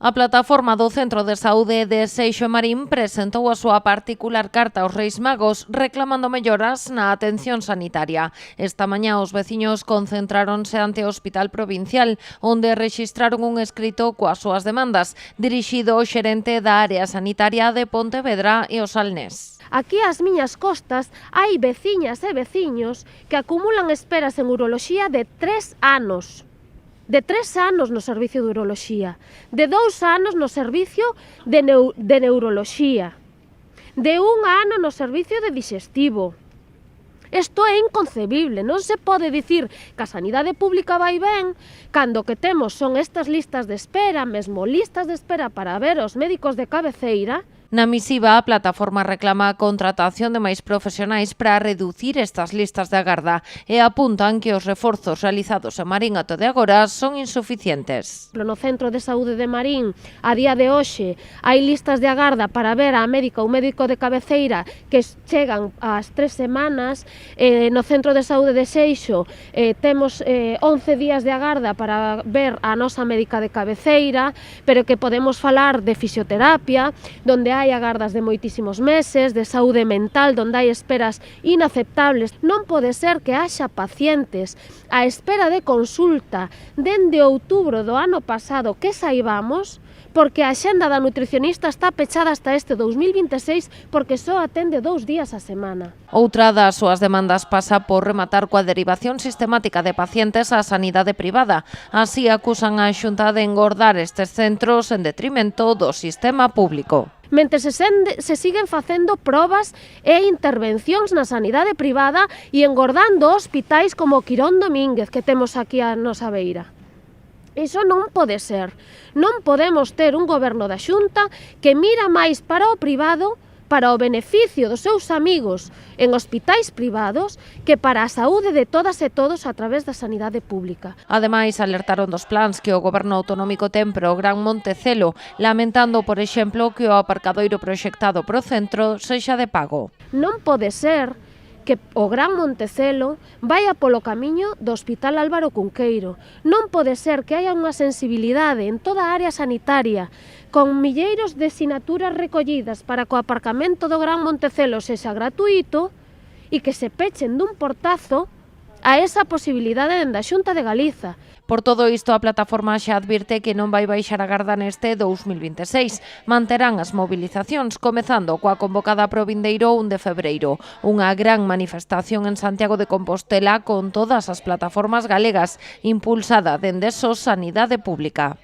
A plataforma do Centro de Saúde de Seixo e Marín presentou a súa particular carta aos Reis Magos reclamando melloras na atención sanitaria. Esta mañá os veciños concentráronse ante o Hospital Provincial, onde rexistraron un escrito coas súas demandas, dirixido ao xerente da área sanitaria de Pontevedra e o Salnés. Aquí ás miñas costas hai veciñas e veciños que acumulan esperas en uroloxía de 3 anos. De 3 anos no servicio de uroloxía, de 2 anos no servicio de neuroloxía, de 1 ano no servicio de dixestivo. Isto é inconcebible, non se pode dicir que a sanidade pública vai ben cando o que temos son estas listas de espera, mesmo listas de espera para ver os médicos de cabeceira. Na misiva, a plataforma reclama a contratación de máis profesionais para reducir estas listas de agarda e apuntan que os reforzos realizados en Marín ata de agora son insuficientes. No Centro de Saúde de Marín, a día de hoxe, hai listas de agarda para ver a médica ou médico de cabeceira que chegan ás 3 semanas. No Centro de Saúde de Seixo temos 11 días de agarda para ver a nosa médica de cabeceira, pero que podemos falar de fisioterapia, donde hai agardas de moitísimos meses, de saúde mental, donde hai esperas inaceptables. Non pode ser que haxa pacientes á espera de consulta dende outubro do ano pasado que saibamos, porque a axenda da nutricionista está pechada hasta este 2026 porque só atende 2 días a semana. Outra das súas demandas pasa por rematar coa derivación sistemática de pacientes á sanidade privada. Así acusan a Xunta de engordar estes centros en detrimento do sistema público. Mentre se siguen facendo probas e intervencións na sanidade privada e engordando hospitais como o Quirón Domínguez que temos aquí a nosa beira. Iso non pode ser. Non podemos ter un goberno da Xunta que mira máis para o privado, para o beneficio dos seus amigos en hospitais privados, que para a saúde de todas e todos a través da sanidade pública. Ademais, alertaron dos plans que o Goberno autonómico ten para o Gran Montecelo, lamentando, por exemplo, que o aparcadoiro proxectado pro centro sexa de pago. Non pode ser que o Gran Montecelo vai polo camiño do Hospital Álvaro Cunqueiro. Non pode ser que haya unha sensibilidade en toda a área sanitaria con milleiros de sinaturas recollidas para que o aparcamento do Gran Montecelo sexa gratuito e que se pechen dun portazo a esa posibilidade dende a Xunta de Galiza. Por todo isto, a plataforma xa advirte que non vai baixar a garda neste 2026. Manterán as movilizacións, comezando coa convocada pro vindeiro 1 de febreiro. Unha gran manifestación en Santiago de Compostela con todas as plataformas galegas, impulsada dende SOS Sanidade Pública.